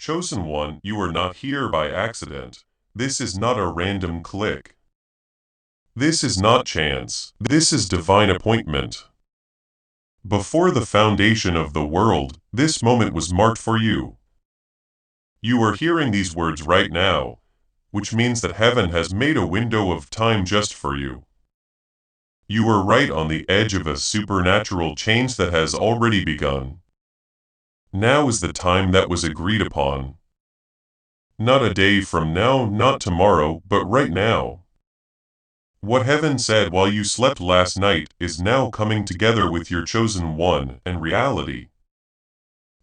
Chosen one, you are not here by accident. This is not a random click. This is not chance. This is divine appointment. Before the foundation of the world, this moment was marked for you. You are hearing these words right now, which means that heaven has made a window of time just for you. You are right on the edge of a supernatural change that has already begun. Now is the time that was agreed upon. Not a day from now, not tomorrow, but right now. What heaven said while you slept last night is now coming together with your chosen one and reality.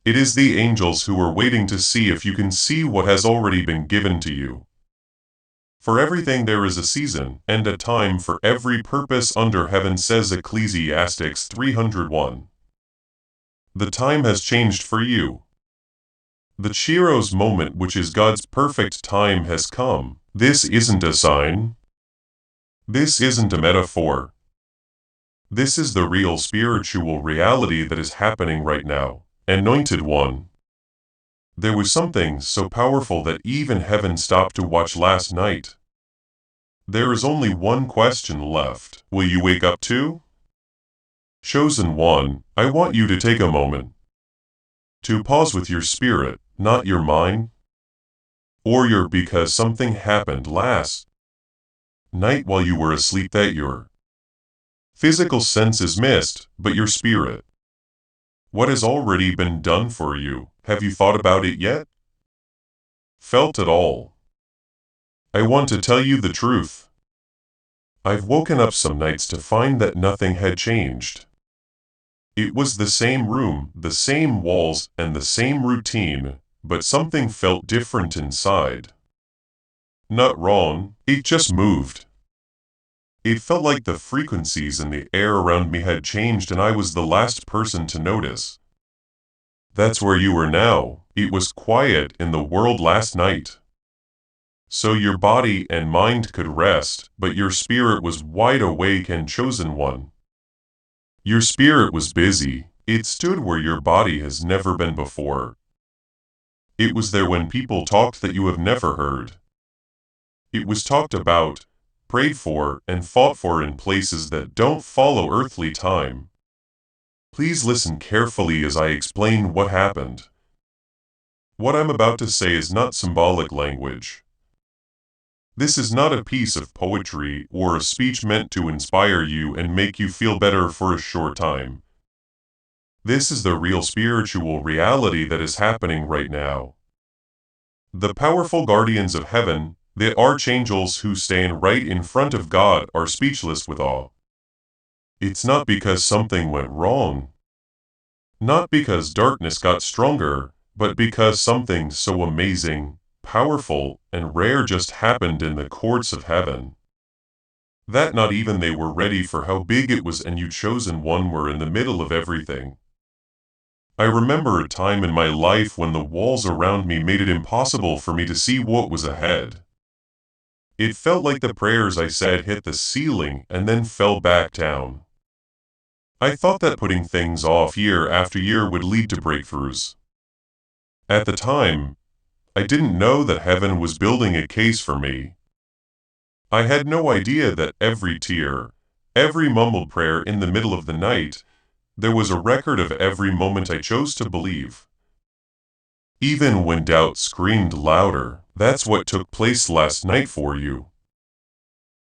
It is the angels who are waiting to see if you can see what has already been given to you. For everything there is a season and a time for every purpose under heaven, says Ecclesiastes 301. The time has changed for you. The Chiro's moment, which is God's perfect time, has come. This isn't a sign. This isn't a metaphor. This is the real spiritual reality that is happening right now. Anointed one. There was something so powerful that even heaven stopped to watch last night. There is only one question left. Will you wake up too? Chosen one, I want you to take a moment to pause with your spirit, not your mind, or your because something happened last night while you were asleep that your physical senses missed, but your spirit. What has already been done for you? Have you thought about it yet? Felt it all? I want to tell you the truth. I've woken up some nights to find that nothing had changed. It was the same room, the same walls, and the same routine, but something felt different inside. Not wrong, it just moved. It felt like the frequencies in the air around me had changed and I was the last person to notice. That's where you were now. It was quiet in the world last night. So your body and mind could rest, but your spirit was wide awake and chosen one. Your spirit was busy. It stood where your body has never been before. It was there when people talked that you have never heard. It was talked about, prayed for, and fought for in places that don't follow earthly time. Please listen carefully as I explain what happened. What I'm about to say is not symbolic language. This is not a piece of poetry or a speech meant to inspire you and make you feel better for a short time. This is the real spiritual reality that is happening right now. The powerful guardians of heaven, the archangels who stand right in front of God, are speechless with awe. It's not because something went wrong. Not because darkness got stronger, but because something so amazing, powerful, and rare just happened in the courts of heaven. That not even they were ready for how big it was, and you chosen one were in the middle of everything. I remember a time in my life when the walls around me made it impossible for me to see what was ahead. It felt like the prayers I said hit the ceiling and then fell back down. I thought that putting things off year after year would lead to breakthroughs. At the time, I didn't know that heaven was building a case for me. I had no idea that every tear, every mumbled prayer in the middle of the night, there was a record of every moment I chose to believe. Even when doubt screamed louder, that's what took place last night for you.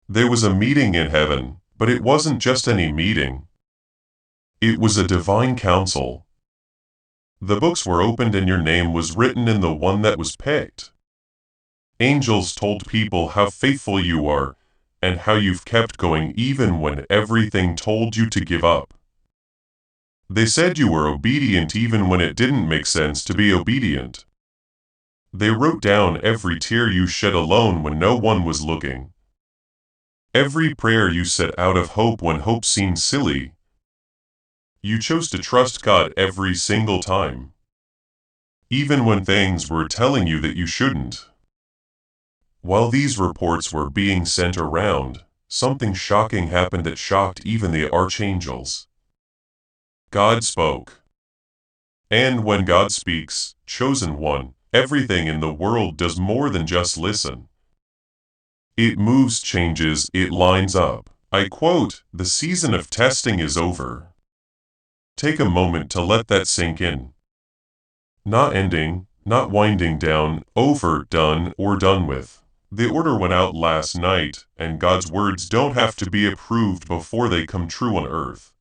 There was a meeting in heaven, but it wasn't just any meeting. It was a divine council. The books were opened and your name was written in the one that was picked. Angels told people how faithful you are, and how you've kept going even when everything told you to give up. They said you were obedient even when it didn't make sense to be obedient. They wrote down every tear you shed alone when no one was looking. Every prayer you said out of hope when hope seemed silly. You chose to trust God every single time, even when things were telling you that you shouldn't. While these reports were being sent around, something shocking happened that shocked even the archangels. God spoke. And when God speaks, chosen one, Everything in the world does more than just listen. It moves, changes, it lines up. I quote, "The season of testing is over." Take a moment to let that sink in. Not ending, not winding down, over, done, or done with. The order went out last night, and God's words don't have to be approved before they come true on earth.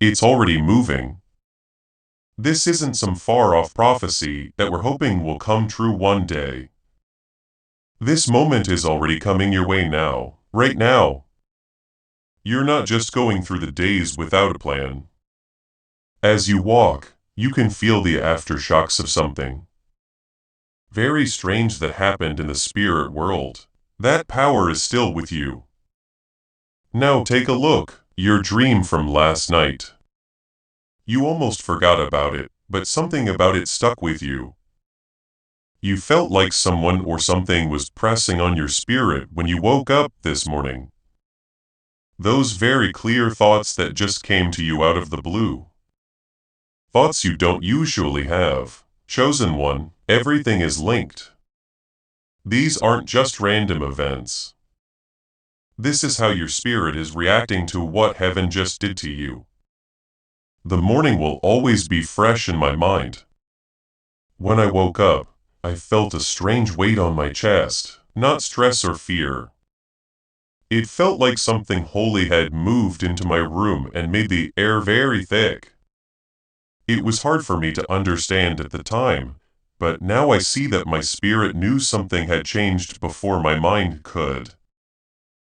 It's already moving. This isn't some far-off prophecy that we're hoping will come true one day. This moment is already coming your way now, right now. You're not just going through the days without a plan. As you walk, you can feel the aftershocks of something very strange that happened in the spirit world. That power is still with you. Now take a look, your dream from last night. You almost forgot about it, but something about it stuck with you. You felt like someone or something was pressing on your spirit when you woke up this morning. Those very clear thoughts that just came to you out of the blue. Thoughts you don't usually have. Chosen one, everything is linked. These aren't just random events. This is how your spirit is reacting to what heaven just did to you. The morning will always be fresh in my mind. When I woke up, I felt a strange weight on my chest, not stress or fear. It felt like something holy had moved into my room and made the air very thick. It was hard for me to understand at the time, but now I see that my spirit knew something had changed before my mind could.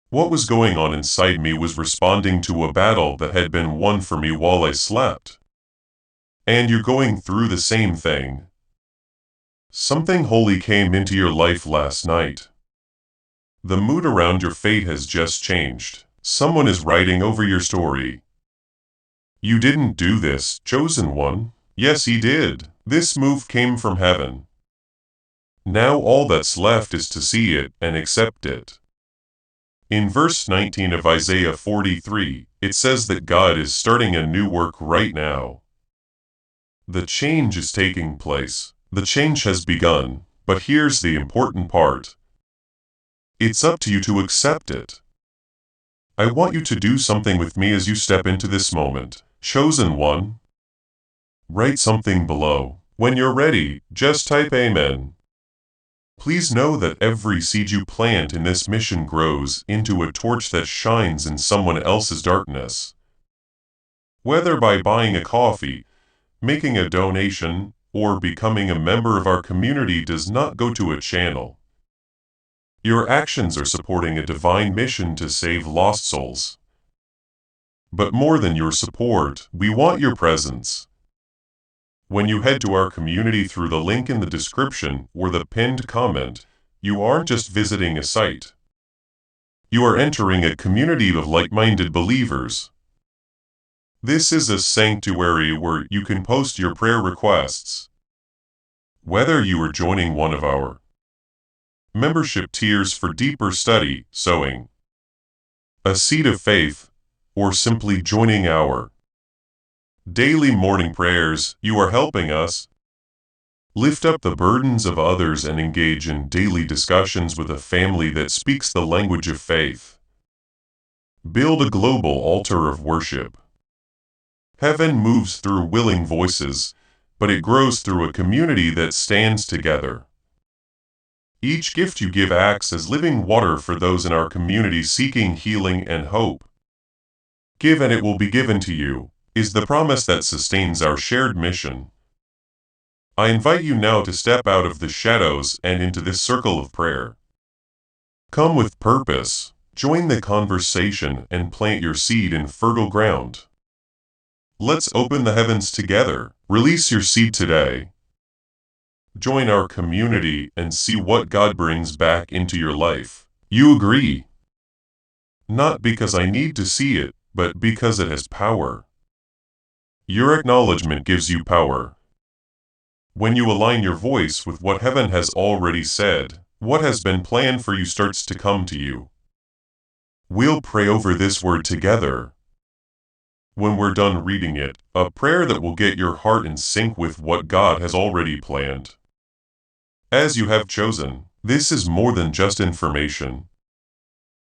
What was going on inside me was responding to a battle that had been won for me while I slept. And you're going through the same thing. Something holy came into your life last night. The mood around your fate has just changed. Someone is writing over your story. You didn't do this, chosen one. Yes, he did. This move came from heaven. Now all that's left is to see it and accept it. In verse 19 of Isaiah 43, it says that God is starting a new work right now. The change is taking place. The change has begun, but here's the important part. It's up to you to accept it. I want you to do something with me as you step into this moment. Chosen one. Write something below. When you're ready, just type Amen. Please know that every seed you plant in this mission grows into a torch that shines in someone else's darkness. Whether by buying a coffee, making a donation, or becoming a member of our community does not go to a channel. Your actions are supporting a divine mission to save lost souls. But more than your support, we want your presence. When you head to our community through the link in the description or the pinned comment, you aren't just visiting a site. You are entering a community of like-minded believers. This is a sanctuary where you can post your prayer requests. Whether you are joining one of our membership tiers for deeper study, sowing a seed of faith, or simply joining our daily morning prayers, you are helping us lift up the burdens of others and engage in daily discussions with a family that speaks the language of faith. Build a global altar of worship. Heaven moves through willing voices, but it grows through a community that stands together. Each gift you give acts as living water for those in our community seeking healing and hope. Give and it will be given to you, is the promise that sustains our shared mission. I invite you now to step out of the shadows and into this circle of prayer. Come with purpose, join the conversation and plant your seed in fertile ground. Let's open the heavens together. Release your seed today. Join our community and see what God brings back into your life. You agree? Not because I need to see it, but because it has power. Your acknowledgement gives you power. When you align your voice with what heaven has already said, what has been planned for you starts to come to you. We'll pray over this word together. When we're done reading it, a prayer that will get your heart in sync with what God has already planned. as you have chosen. This is more than just information.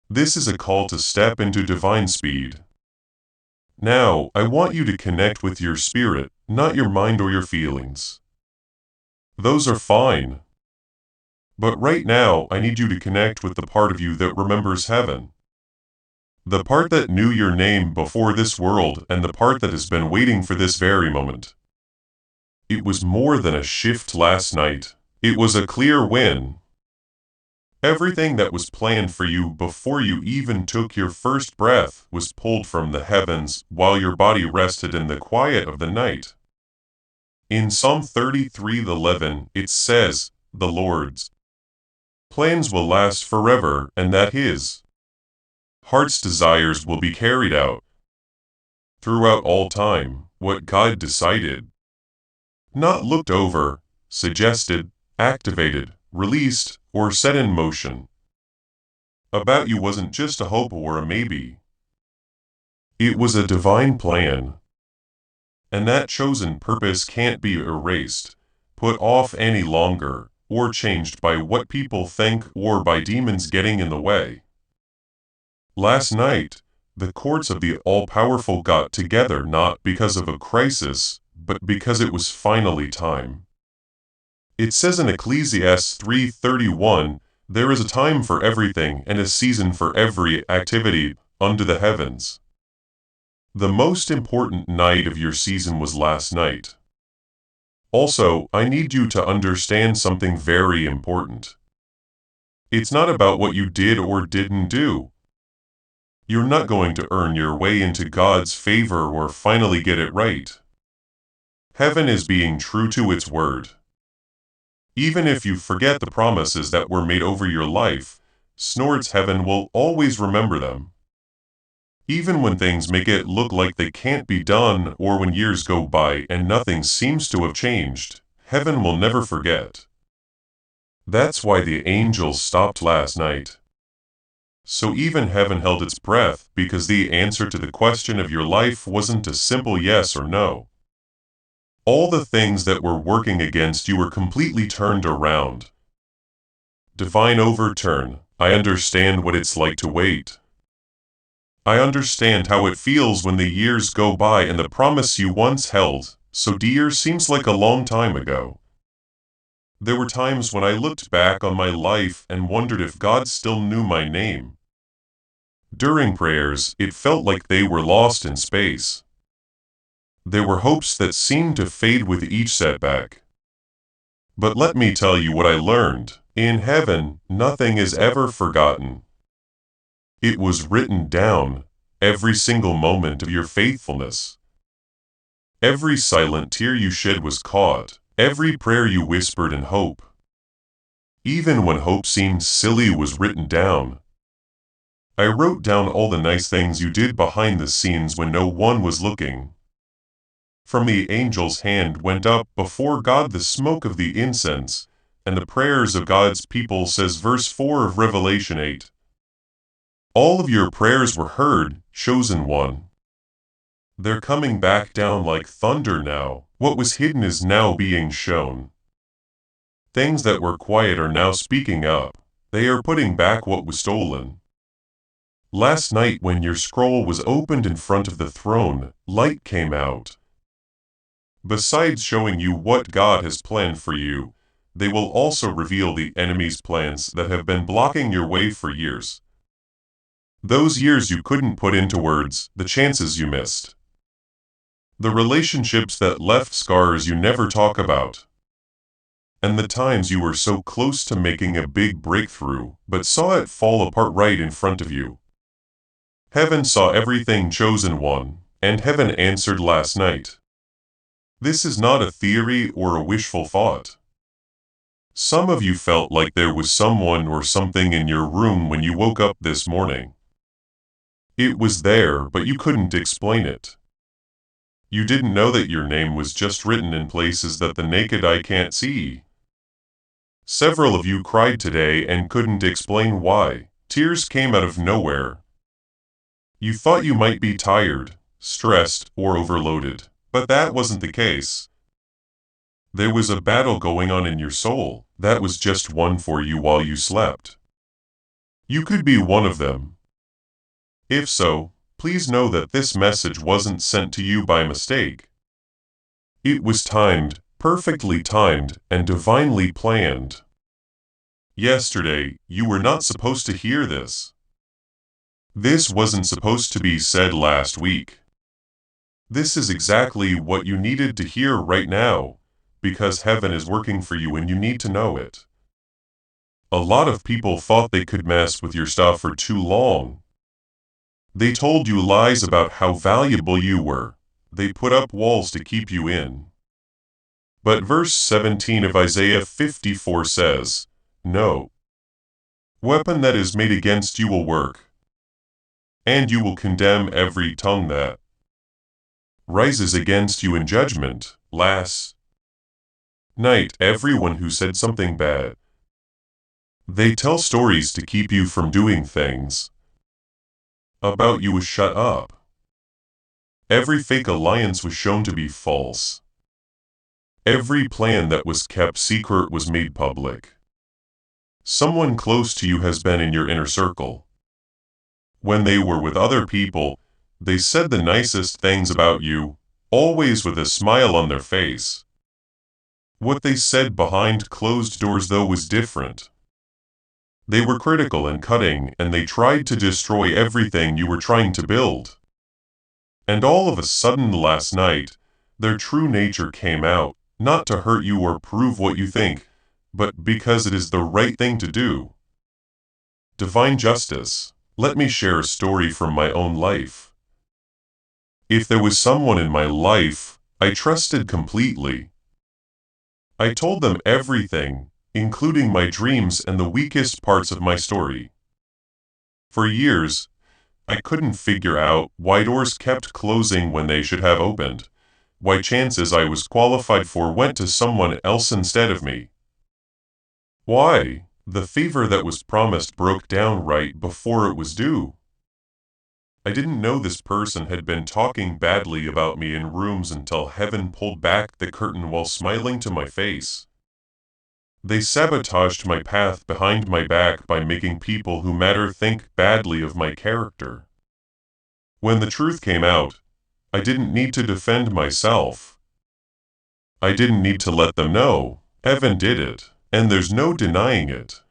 This is a call to step into divine speed. Now, I want you to connect with your spirit, not your mind or your feelings. Those are fine. But right now, I need you to connect with the part of you that remembers heaven. The part that knew your name before this world, and the part that has been waiting for this very moment. It was more than a shift last night. It was a clear win. Everything that was planned for you before you even took your first breath was pulled from the heavens while your body rested in the quiet of the night. In Psalm 33:11, it says, "The Lord's plans will last forever, and that His heart's desires will be carried out." Throughout all time, what God decided, not looked over, suggested, activated, released, or set in motion, about you wasn't just a hope or a maybe. It was a divine plan. And that chosen purpose can't be erased, put off any longer, or changed by what people think or by demons getting in the way. Last night, the courts of the All-Powerful got together not because of a crisis, but because it was finally time. It says in Ecclesiastes 3:31, "There is a time for everything and a season for every activity under the heavens." The most important night of your season was last night. Also, I need you to understand something very important. It's not about what you did or didn't do. You're not going to earn your way into God's favor or finally get it right. Heaven is being true to its word. Even if you forget the promises that were made over your life, Snored's heaven will always remember them. Even when things make it look like they can't be done or when years go by and nothing seems to have changed, heaven will never forget. That's why the angels stopped last night. So even heaven held its breath because the answer to the question of your life wasn't a simple yes or no. All the things that were working against you were completely turned around. Divine overturn. I understand what it's like to wait. I understand how it feels when the years go by and the promise you once held, so dear, seems like a long time ago. There were times when I looked back on my life and wondered if God still knew my name. During prayers, it felt like they were lost in space. There were hopes that seemed to fade with each setback. But let me tell you what I learned. In heaven, nothing is ever forgotten. It was written down, every single moment of your faithfulness. Every silent tear you shed was caught, every prayer you whispered in hope. Even when hope seemed silly was written down. I wrote down all the nice things you did behind the scenes when no one was looking. From the angel's hand went up before God the smoke of the incense, and the prayers of God's people, says verse 4 of Revelation 8. All of your prayers were heard, chosen one. They're coming back down like thunder now. What was hidden is now being shown. Things that were quiet are now speaking up. They are putting back what was stolen. Last night when your scroll was opened in front of the throne, light came out. Besides showing you what God has planned for you, they will also reveal the enemy's plans that have been blocking your way for years. Those years you couldn't put into words, the chances you missed. The relationships that left scars you never talk about. And the times you were so close to making a big breakthrough, but saw it fall apart right in front of you. Heaven saw everything, chosen one, and heaven answered last night. This is not a theory or a wishful thought. Some of you felt like there was someone or something in your room when you woke up this morning. It was there, but you couldn't explain it. You didn't know that your name was just written in places that the naked eye can't see. Several of you cried today and couldn't explain why. Tears came out of nowhere. You thought you might be tired, stressed, or overloaded, but that wasn't the case. There was a battle going on in your soul that was just won for you while you slept. You could be one of them. If so, please know that this message wasn't sent to you by mistake. It was timed, perfectly timed, and divinely planned. Yesterday, you were not supposed to hear this. This wasn't supposed to be said last week. This is exactly what you needed to hear right now, because heaven is working for you and you need to know it. A lot of people thought they could mess with your stuff for too long. They told you lies about how valuable you were. They put up walls to keep you in. But verse 17 of Isaiah 54 says, "No weapon that is made against you will work, and you will condemn every tongue that rises against you in judgment." Last night, everyone who said something bad, they tell stories to keep you from doing things about you was shut up. Every fake alliance was shown to be false. Every plan that was kept secret was made public. Someone close to you has been in your inner circle. When they were with other people, they said the nicest things about you, always with a smile on their face. What they said behind closed doors, though, was different. They were critical and cutting, and they tried to destroy everything you were trying to build. And all of a sudden last night, their true nature came out, not to hurt you or prove what you think, but because it is the right thing to do. Divine justice. Let me share a story from my own life. If there was someone in my life I trusted completely, I told them everything, including my dreams and the weakest parts of my story. For years, I couldn't figure out why doors kept closing when they should have opened, why chances I was qualified for went to someone else instead of me. Why the favor that was promised broke down right before it was due. I didn't know this person had been talking badly about me in rooms until heaven pulled back the curtain while smiling to my face. They sabotaged my path behind my back by making people who matter think badly of my character. When the truth came out, I didn't need to defend myself. I didn't need to let them know. Heaven did it, and there's no denying it.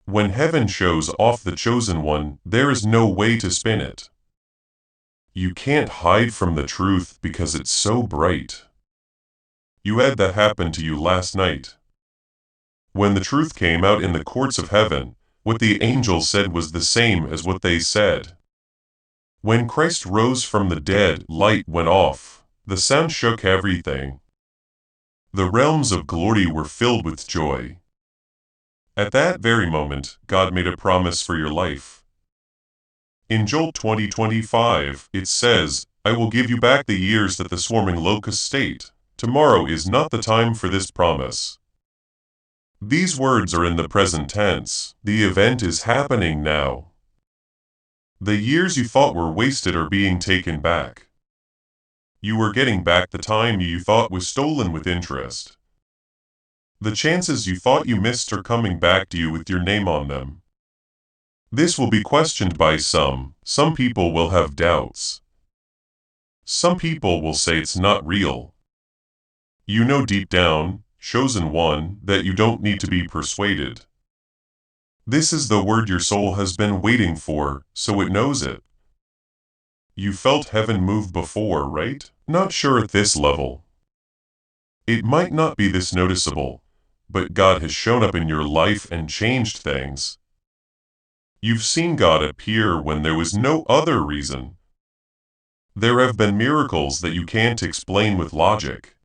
When heaven shows off the chosen one, there is no way to spin it. You can't hide from the truth because it's so bright. You had that happen to you last night. When the truth came out in the courts of heaven, what the angels said was the same as what they said. When Christ rose from the dead, light went off. The sound shook everything. The realms of glory were filled with joy. At that very moment, God made a promise for your life. In Joel 20:25, it says, "I will give you back the years that the swarming locusts ate." Tomorrow is not the time for this promise. These words are in the present tense. The event is happening now. The years you thought were wasted are being taken back. You are getting back the time you thought was stolen with interest. The chances you thought you missed are coming back to you with your name on them. This will be questioned by some. Some people will have doubts. Some people will say it's not real. You know deep down, chosen one, that you don't need to be persuaded. This is the word your soul has been waiting for, so it knows it. You felt heaven move before, right? Not sure at this level. It might not be this noticeable, but God has shown up in your life and changed things. You've seen God appear when there was no other reason. There have been miracles that you can't explain with logic.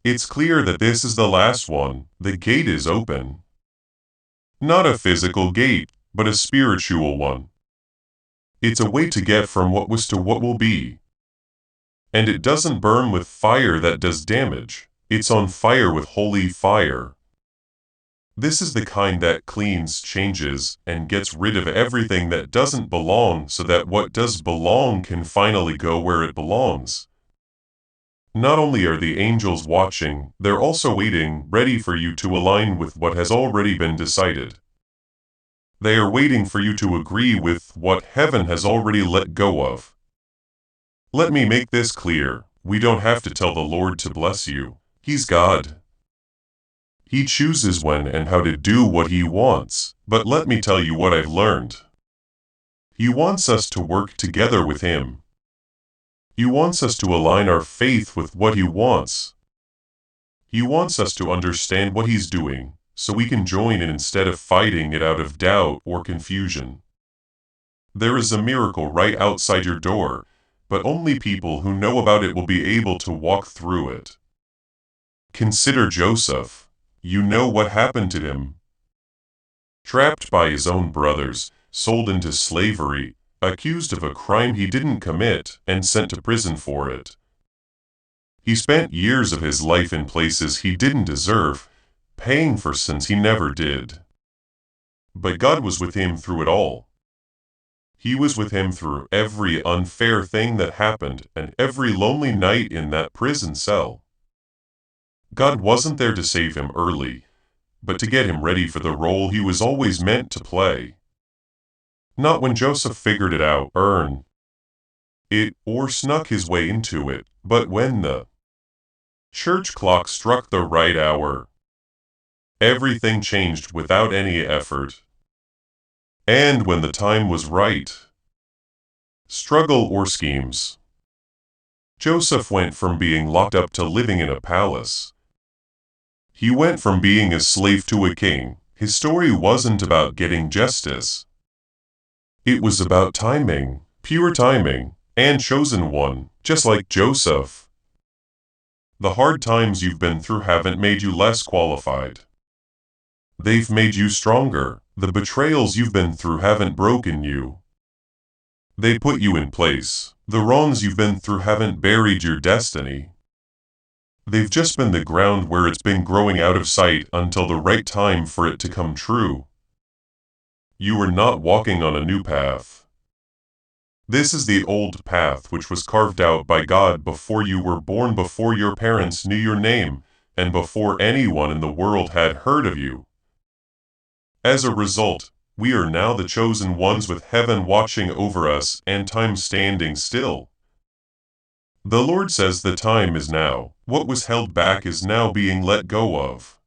It's clear that this is the last one. The gate is open. Not a physical gate, but a spiritual one. It's a way to get from what was to what will be. And it doesn't burn with fire that does damage. It's on fire with holy fire. This is the kind that cleans, changes, and gets rid of everything that doesn't belong so that what does belong can finally go where it belongs. Not only are the angels watching, they're also waiting, ready for you to align with what has already been decided. They are waiting for you to agree with what heaven has already let go of. Let me make this clear. We don't have to tell the Lord to bless you. He's God. He chooses when and how to do what He wants. But let me tell you what I've learned. He wants us to work together with Him. He wants us to align our faith with what He wants. He wants us to understand what He's doing, so we can join in instead of fighting it out of doubt or confusion. There is a miracle right outside your door, but only people who know about it will be able to walk through it. Consider Joseph. You know what happened to him. Trapped by his own brothers, sold into slavery, accused of a crime he didn't commit, and sent to prison for it. He spent years of his life in places he didn't deserve, paying for sins he never did. But God was with him through it all. He was with him through every unfair thing that happened and every lonely night in that prison cell. God wasn't there to save him early, but to get him ready for the role he was always meant to play. Not when Joseph figured it out, earned it, or snuck his way into it, but when the church clock struck the right hour. Everything changed without any effort. And when the time was right. Struggle or schemes. Joseph went from being locked up to living in a palace. He went from being a slave to a king. His story wasn't about getting justice. It was about timing, pure timing, and chosen one, just like Joseph. The hard times you've been through haven't made you less qualified. They've made you stronger. The betrayals you've been through haven't broken you. They put you in place. The wrongs you've been through haven't buried your destiny. They've just been the ground where it's been growing out of sight until the right time for it to come true. You are not walking on a new path. This is the old path which was carved out by God before you were born, before your parents knew your name, and before anyone in the world had heard of you. As a result, we are now the chosen ones with heaven watching over us and time standing still. The Lord says the time is now. What was held back is now being let go of.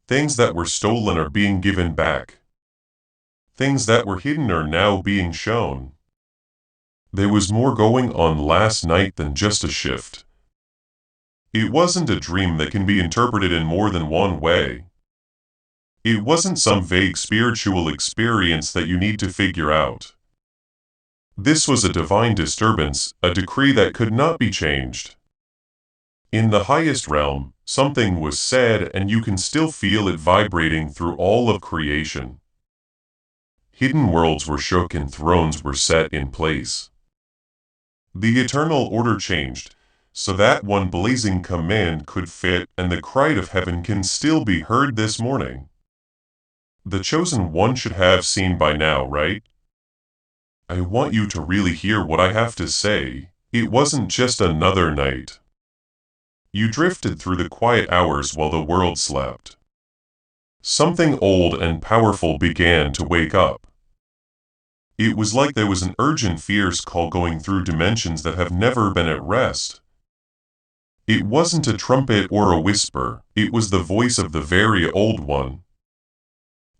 Things that were stolen are being given back. Things that were hidden are now being shown. There was more going on last night than just a shift. It wasn't a dream that can be interpreted in more than one way. It wasn't some vague spiritual experience that you need to figure out. This was a divine disturbance, a decree that could not be changed. In the highest realm, something was said and you can still feel it vibrating through all of creation. Hidden worlds were shook and thrones were set in place. The eternal order changed, so that one blazing command could fit, and the cry of heaven can still be heard this morning. The chosen one should have seen by now, right? I want you to really hear what I have to say. It wasn't just another night. You drifted through the quiet hours while the world slept. Something old and powerful began to wake up. It was like there was an urgent, fierce call going through dimensions that have never been at rest. It wasn't a trumpet or a whisper, it was the voice of the very old one.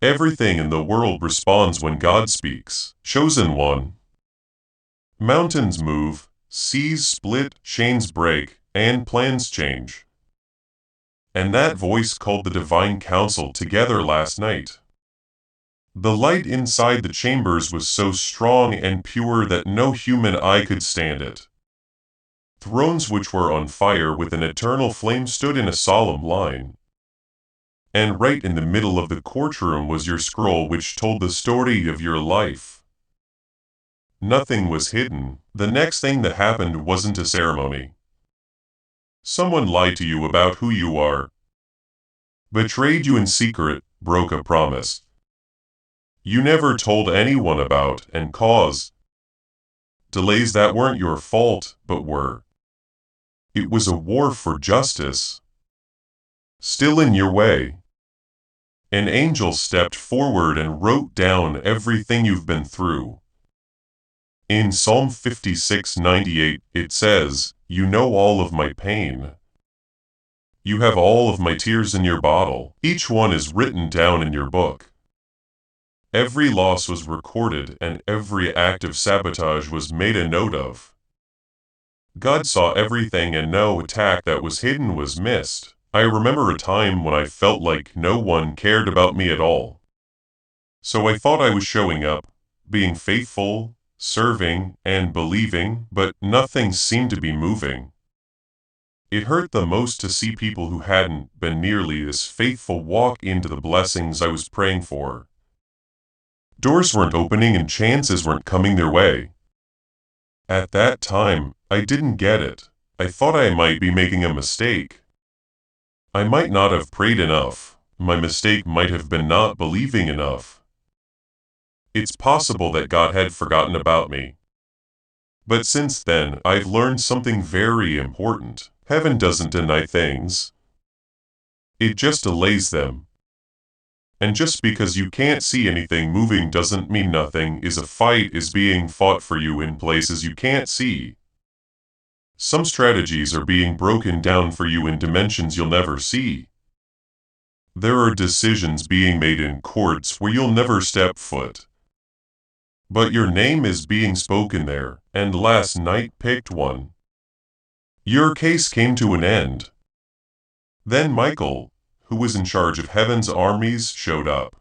Everything in the world responds when God speaks. Chosen one. Mountains move, seas split, chains break, and plans change. And that voice called the divine council together last night. The light inside the chambers was so strong and pure that no human eye could stand it. Thrones which were on fire with an eternal flame stood in a solemn line. And right in the middle of the courtroom was your scroll which told the story of your life. Nothing was hidden. The next thing that happened wasn't a ceremony. Someone lied to you about who you are. Betrayed you in secret, broke a promise you never told anyone about, and caused delays that weren't your fault, but were. It was a war for justice. Still in your way. An angel stepped forward and wrote down everything you've been through. In Psalm 56:98, it says, "You know all of my pain. You have all of my tears in your bottle. Each one is written down in your book." Every loss was recorded and every act of sabotage was made a note of. God saw everything and no attack that was hidden was missed. I remember a time when I felt like no one cared about me at all. So I thought I was showing up, being faithful, serving, and believing, but nothing seemed to be moving. It hurt the most to see people who hadn't been nearly as faithful walk into the blessings I was praying for. Doors weren't opening and chances weren't coming their way. At that time, I didn't get it. I thought I might be making a mistake. I might not have prayed enough. My mistake might have been not believing enough. It's possible that God had forgotten about me. But since then, I've learned something very important. Heaven doesn't deny things. It just delays them. And just because you can't see anything moving doesn't mean nothing is a fight is being fought for you in places you can't see. Some strategies are being broken down for you in dimensions you'll never see. There are decisions being made in courts where you'll never step foot. But your name is being spoken there, and last night picked one. Your case came to an end. Then Michael, who was in charge of heaven's armies, showed up.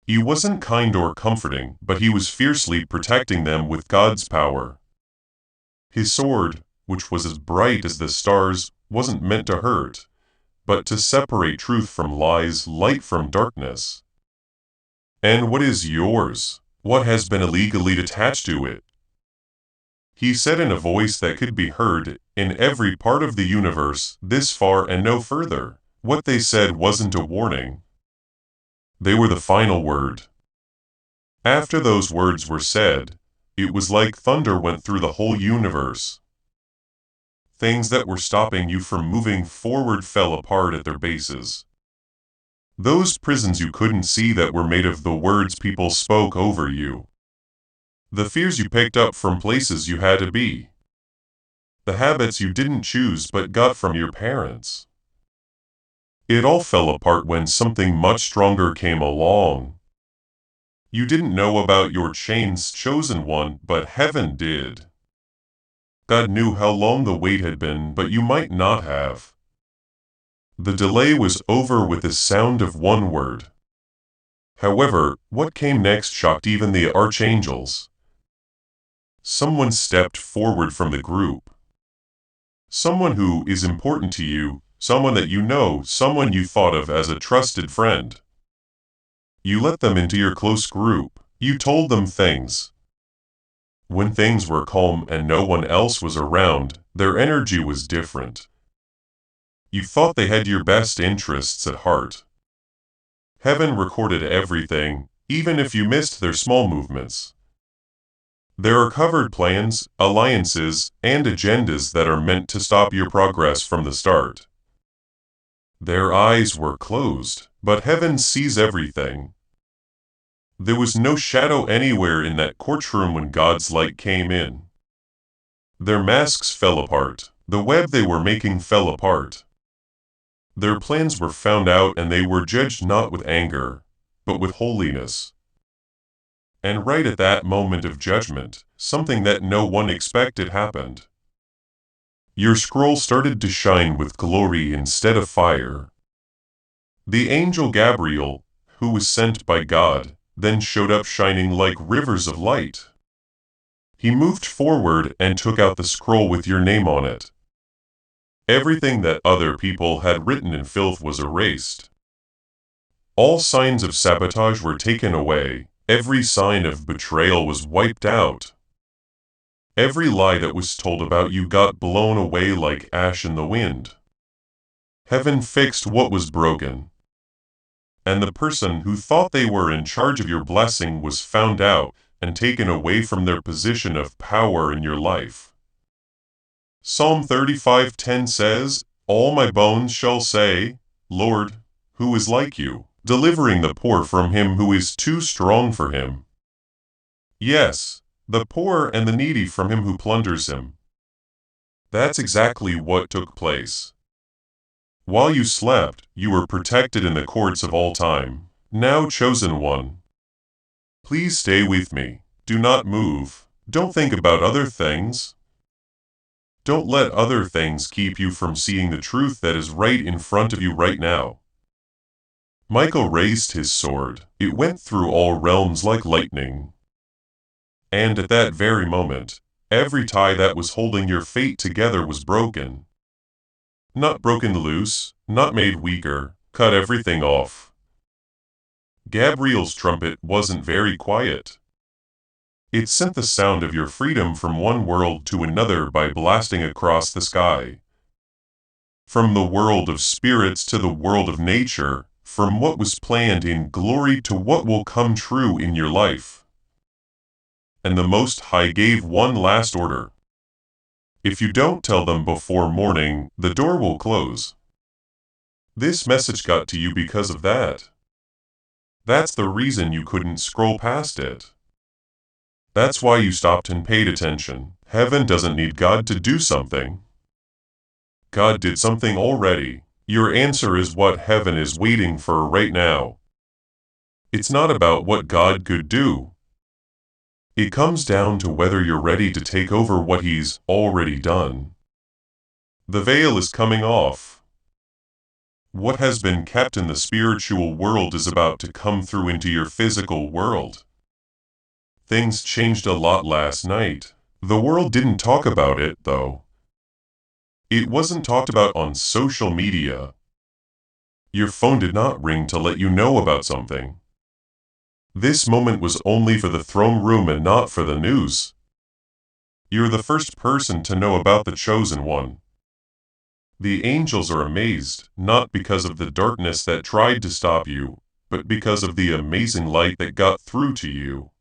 He wasn't kind or comforting, but he was fiercely protecting them with God's power. His sword, which was as bright as the stars, wasn't meant to hurt, but to separate truth from lies, light from darkness. And what is yours? What has been illegally attached to it? He said in a voice that could be heard in every part of the universe, this far and no further. What they said wasn't a warning. They were the final word. After those words were said, it was like thunder went through the whole universe. Things that were stopping you from moving forward fell apart at their bases. Those prisons you couldn't see that were made of the words people spoke over you. The fears you picked up from places you had to be. The habits you didn't choose but got from your parents. It all fell apart when something much stronger came along. You didn't know about your chains, chosen one, but heaven did. God knew how long the wait had been, but you might not have. The delay was over with the sound of one word. However, what came next shocked even the archangels. Someone stepped forward from the group. Someone who is important to you, someone that you know, someone you thought of as a trusted friend. You let them into your close group. You told them things. When things were calm and no one else was around, their energy was different. You thought they had your best interests at heart. Heaven recorded everything, even if you missed their small movements. There are covered plans, alliances, and agendas that are meant to stop your progress from the start. Their eyes were closed, but heaven sees everything. There was no shadow anywhere in that courtroom when God's light came in. Their masks fell apart. The web they were making fell apart. Their plans were found out and they were judged not with anger, but with holiness. And right at that moment of judgment, something that no one expected happened. Your scroll started to shine with glory instead of fire. The angel Gabriel, who was sent by God, then showed up shining like rivers of light. He moved forward and took out the scroll with your name on it. Everything that other people had written in filth was erased. All signs of sabotage were taken away. Every sign of betrayal was wiped out. Every lie that was told about you got blown away like ash in the wind. Heaven fixed what was broken. And the person who thought they were in charge of your blessing was found out and taken away from their position of power in your life. Psalm 35:10 says, "All my bones shall say, Lord, who is like you, delivering the poor from him who is too strong for him." Yes, the poor and the needy from him who plunders him. That's exactly what took place. While you slept, you were protected in the courts of all time. Now, chosen one, please stay with me. Do not move. Don't think about other things. Don't let other things keep you from seeing the truth that is right in front of you right now. Michael raised his sword. It went through all realms like lightning. And at that very moment, every tie that was holding your fate together was broken. Not broken loose, not made weaker, cut everything off. Gabriel's trumpet wasn't very quiet. It sent the sound of your freedom from one world to another by blasting across the sky. From the world of spirits to the world of nature, from what was planned in glory to what will come true in your life. And the Most High gave one last order. If you don't tell them before morning, the door will close. This message got to you because of that. That's the reason you couldn't scroll past it. That's why you stopped and paid attention. Heaven doesn't need God to do something. God did something already. Your answer is what heaven is waiting for right now. It's not about what God could do. It comes down to whether you're ready to take over what He's already done. The veil is coming off. What has been kept in the spiritual world is about to come through into your physical world. Things changed a lot last night. The world didn't talk about it, though. It wasn't talked about on social media. Your phone did not ring to let you know about something. This moment was only for the throne room and not for the news. You're the first person to know about the chosen one. The angels are amazed, not because of the darkness that tried to stop you, but because of the amazing light that got through to you.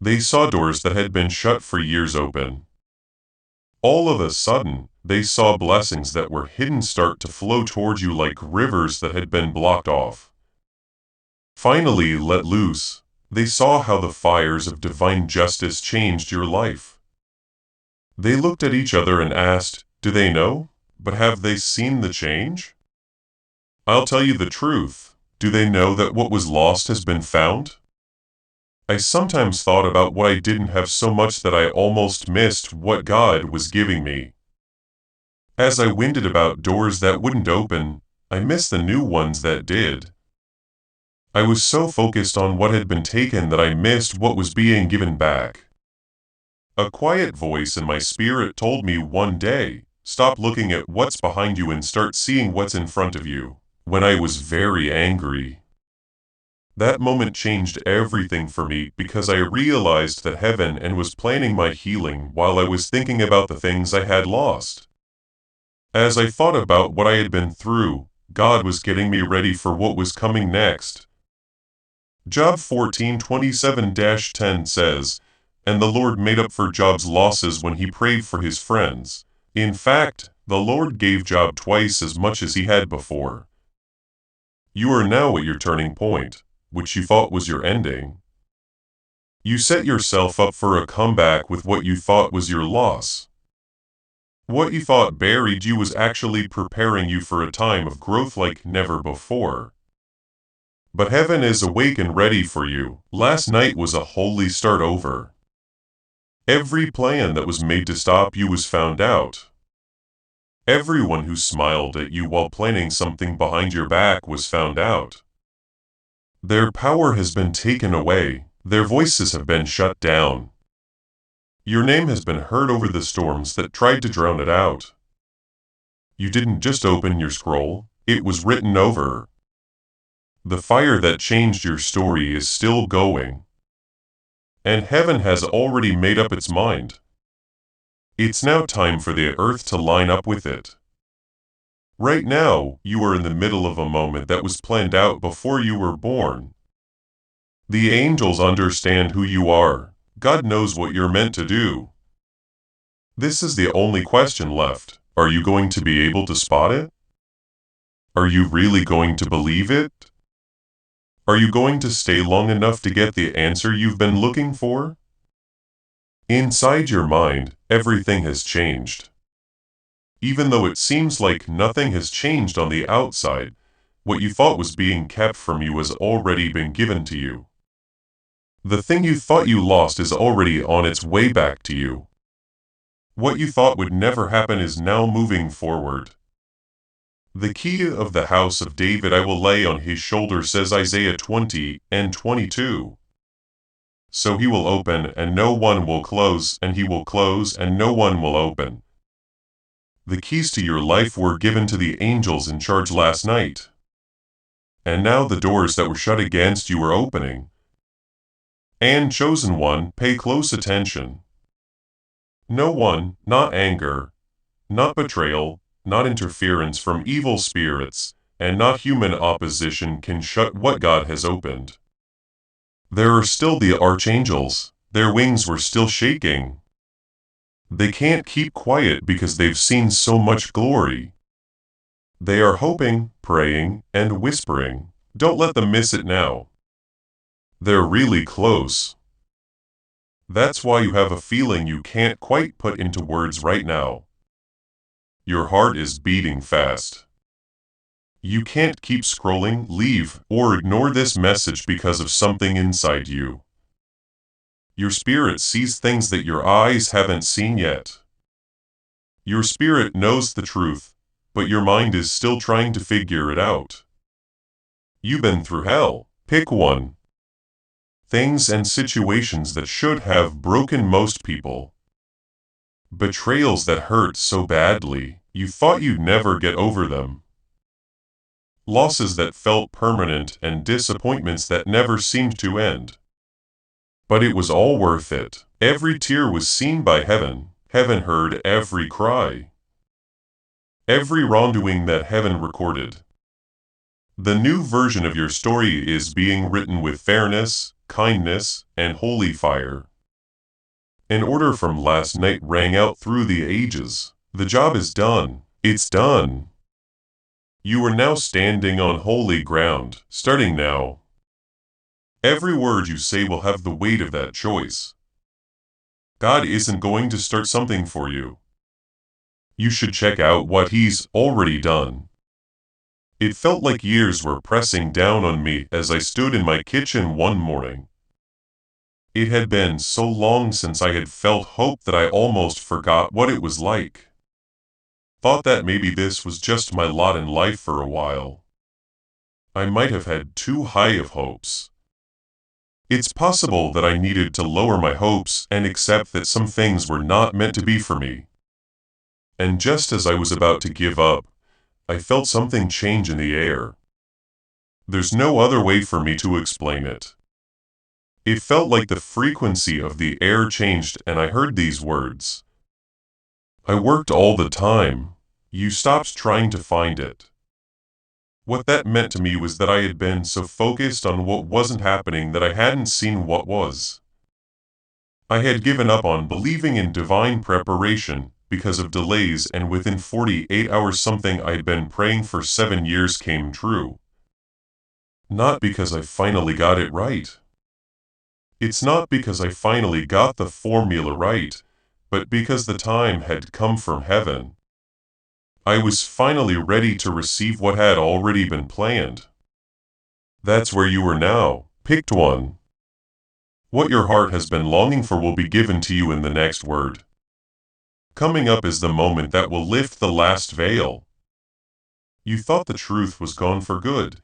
They saw doors that had been shut for years open. All of a sudden, they saw blessings that were hidden start to flow towards you like rivers that had been blocked off. Finally let loose, they saw how the fires of divine justice changed your life. They looked at each other and asked, "Do they know? But have they seen the change?" I'll tell you the truth. Do they know that what was lost has been found? I sometimes thought about what I didn't have so much that I almost missed what God was giving me. As I winded about doors that wouldn't open, I missed the new ones that did. I was so focused on what had been taken that I missed what was being given back. A quiet voice in my spirit told me one day, "Stop looking at what's behind you and start seeing what's in front of you." When I was very angry. That moment changed everything for me because I realized that heaven and was planning my healing while I was thinking about the things I had lost. As I thought about what I had been through, God was getting me ready for what was coming next. Job 14:27-10 says, "And the Lord made up for Job's losses when he prayed for his friends. In fact, the Lord gave Job twice as much as he had before." You are now at your turning point, which you thought was your ending. You set yourself up for a comeback with what you thought was your loss. What you thought buried you was actually preparing you for a time of growth like never before. But heaven is awake and ready for you. Last night was a holy start over. Every plan that was made to stop you was found out. Everyone who smiled at you while planning something behind your back was found out. Their power has been taken away, their voices have been shut down. Your name has been heard over the storms that tried to drown it out. You didn't just open your scroll, it was written over. The fire that changed your story is still going. And heaven has already made up its mind. It's now time for the earth to line up with it. Right now, you are in the middle of a moment that was planned out before you were born. The angels understand who you are. God knows what you're meant to do. This is the only question left. Are you going to be able to spot it? Are you really going to believe it? Are you going to stay long enough to get the answer you've been looking for? Inside your mind, everything has changed. Even though it seems like nothing has changed on the outside, what you thought was being kept from you has already been given to you. The thing you thought you lost is already on its way back to you. What you thought would never happen is now moving forward. The key of the house of David I will lay on his shoulder, says Isaiah 20:22. So he will open and no one will close, and he will close and no one will open. The keys to your life were given to the angels in charge last night. And now the doors that were shut against you are opening. And chosen one, pay close attention. No one, not anger, not betrayal, not interference from evil spirits, and not human opposition can shut what God has opened. There are still the archangels, their wings were still shaking. They can't keep quiet because they've seen so much glory. They are hoping, praying, and whispering. Don't let them miss it now. They're really close. That's why you have a feeling you can't quite put into words right now. Your heart is beating fast. You can't keep scrolling, leave, or ignore this message because of something inside you. Your spirit sees things that your eyes haven't seen yet. Your spirit knows the truth, but your mind is still trying to figure it out. You've been through hell. Pick one. Things and situations that should have broken most people. Betrayals that hurt so badly, you thought you'd never get over them. Losses that felt permanent and disappointments that never seemed to end. But it was all worth it. Every tear was seen by heaven. Heaven heard every cry. Every wrongdoing that heaven recorded. The new version of your story is being written with fairness, kindness, and holy fire. An order from last night rang out through the ages. The job is done. It's done. You are now standing on holy ground, starting now. Every word you say will have the weight of that choice. God isn't going to start something for you. You should check out what He's already done. It felt like years were pressing down on me as I stood in my kitchen one morning. It had been so long since I had felt hope that I almost forgot what it was like. Thought that maybe this was just my lot in life for a while. I might have had too high of hopes. It's possible that I needed to lower my hopes and accept that some things were not meant to be for me. And just as I was about to give up, I felt something change in the air. There's no other way for me to explain it. It felt like the frequency of the air changed and I heard these words. I worked all the time. You stopped trying to find it. What that meant to me was that I had been so focused on what wasn't happening that I hadn't seen what was. I had given up on believing in divine preparation because of delays, and within 48 hours something I'd been praying for 7 years came true. Not because I finally got it right. It's not because I finally got the formula right, but because the time had come from heaven. I was finally ready to receive what had already been planned. That's where you are now. Picked one. What your heart has been longing for will be given to you in the next word. Coming up is the moment that will lift the last veil. You thought the truth was gone for good,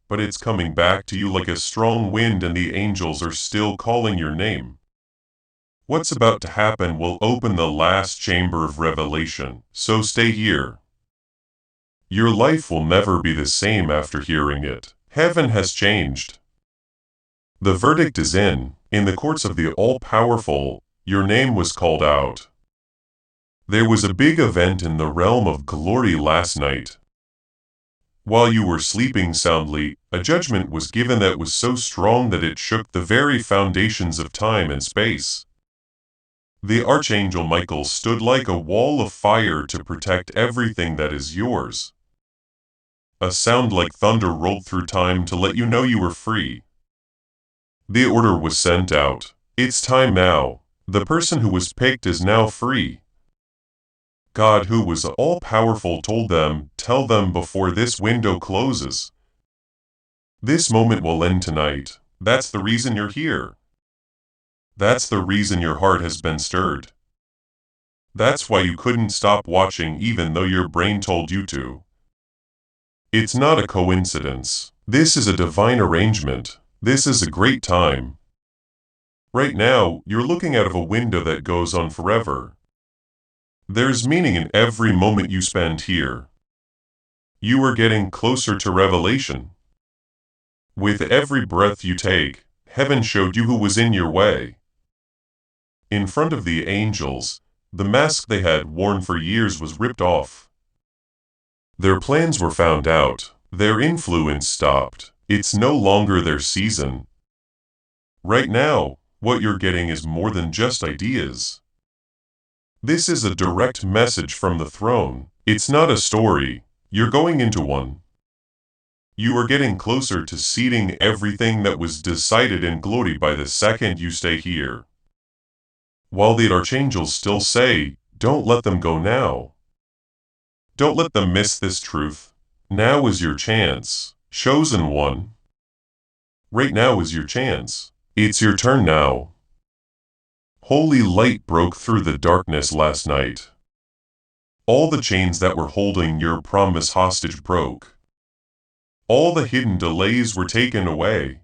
but it's coming back to you like a strong wind, and the angels are still calling your name. What's about to happen will open the last chamber of revelation, so stay here. Your life will never be the same after hearing it. Heaven has changed. The verdict is in the courts of the all-powerful. Your name was called out. There was a big event in the realm of glory last night. While you were sleeping soundly, a judgment was given that was so strong that it shook the very foundations of time and space. The Archangel Michael stood like a wall of fire to protect everything that is yours. A sound like thunder rolled through time to let you know you were free. The order was sent out. It's time now. The person who was picked is now free. God, who was all-powerful, told them, tell them before this window closes. This moment will end tonight. That's the reason you're here. That's the reason your heart has been stirred. That's why you couldn't stop watching even though your brain told you to. It's not a coincidence. This is a divine arrangement. This is a great time. Right now, you're looking out of a window that goes on forever. There's meaning in every moment you spend here. You are getting closer to revelation. With every breath you take, heaven showed you who was in your way. In front of the angels, the mask they had worn for years was ripped off. Their plans were found out. Their influence stopped. It's no longer their season. Right now, what you're getting is more than just ideas. This is a direct message from the throne. It's not a story. You're going into one. You are getting closer to seating everything that was decided in glory by the second you stay here. While the archangels still say, don't let them go now. Don't let them miss this truth. Now is your chance, chosen one. Right now is your chance. It's your turn now. Holy light broke through the darkness last night. All the chains that were holding your promise hostage broke. All the hidden delays were taken away.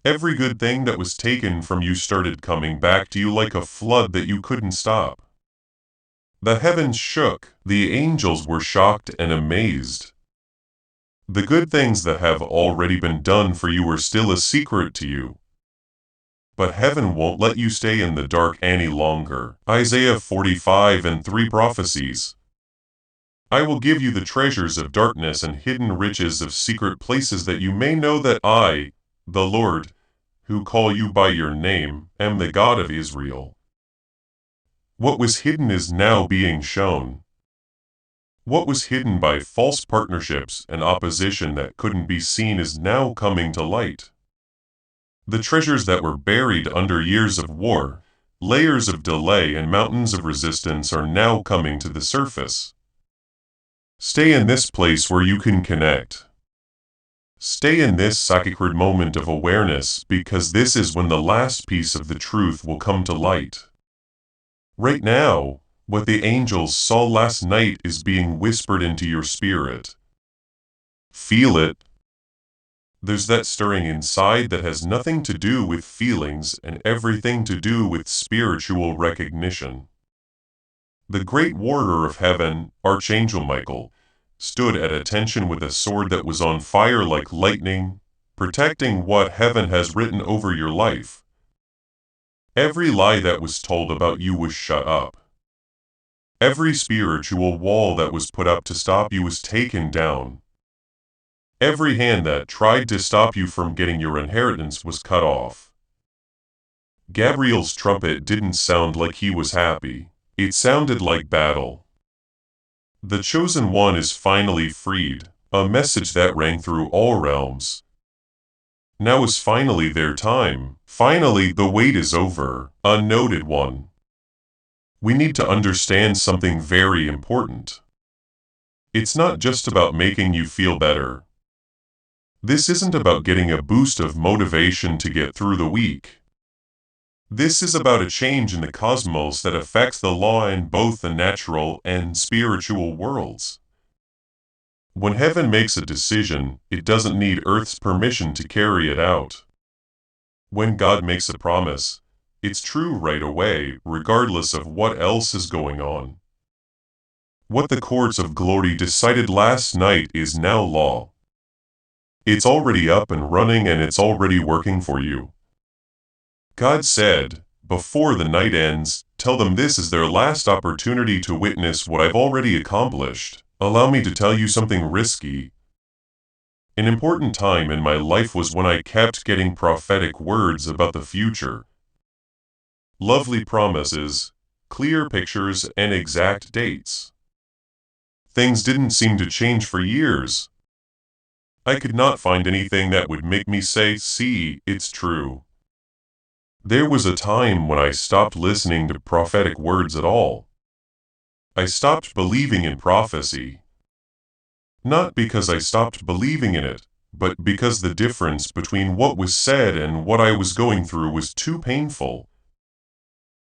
Every good thing that was taken from you started coming back to you like a flood that you couldn't stop. The heavens shook, the angels were shocked and amazed. The good things that have already been done for you are still a secret to you. But heaven won't let you stay in the dark any longer. Isaiah 45:3 prophecies. I will give you the treasures of darkness and hidden riches of secret places that you may know that I, the Lord, who call you by your name, am the God of Israel. What was hidden is now being shown. What was hidden by false partnerships and opposition that couldn't be seen is now coming to light. The treasures that were buried under years of war, layers of delay and mountains of resistance are now coming to the surface. Stay in this place where you can connect. Stay in this sacred moment of awareness because this is when the last piece of the truth will come to light. Right now, what the angels saw last night is being whispered into your spirit. Feel it. There's that stirring inside that has nothing to do with feelings and everything to do with spiritual recognition. The great warrior of heaven, Archangel Michael, stood at attention with a sword that was on fire like lightning, protecting what heaven has written over your life. Every lie that was told about you was shut up. Every spiritual wall that was put up to stop you was taken down. Every hand that tried to stop you from getting your inheritance was cut off. Gabriel's trumpet didn't sound like he was happy. It sounded like battle. The chosen one is finally freed, a message that rang through all realms. Now is finally their time. Finally, the wait is over, unnoted one. We need to understand something very important. It's not just about making you feel better. This isn't about getting a boost of motivation to get through the week. This is about a change in the cosmos that affects the law in both the natural and spiritual worlds. When heaven makes a decision, it doesn't need Earth's permission to carry it out. When God makes a promise, it's true right away, regardless of what else is going on. What the courts of glory decided last night is now law. It's already up and running and it's already working for you. God said, before the night ends, tell them this is their last opportunity to witness what I've already accomplished. Allow me to tell you something risky. An important time in my life was when I kept getting prophetic words about the future. lovely promises, clear pictures, and exact dates. Things didn't seem to change for years. I could not find anything that would make me say, "See, it's true." There was a time when I stopped listening to prophetic words at all. I stopped believing in prophecy. Not because I stopped believing in it, but because the difference between what was said and what I was going through was too painful.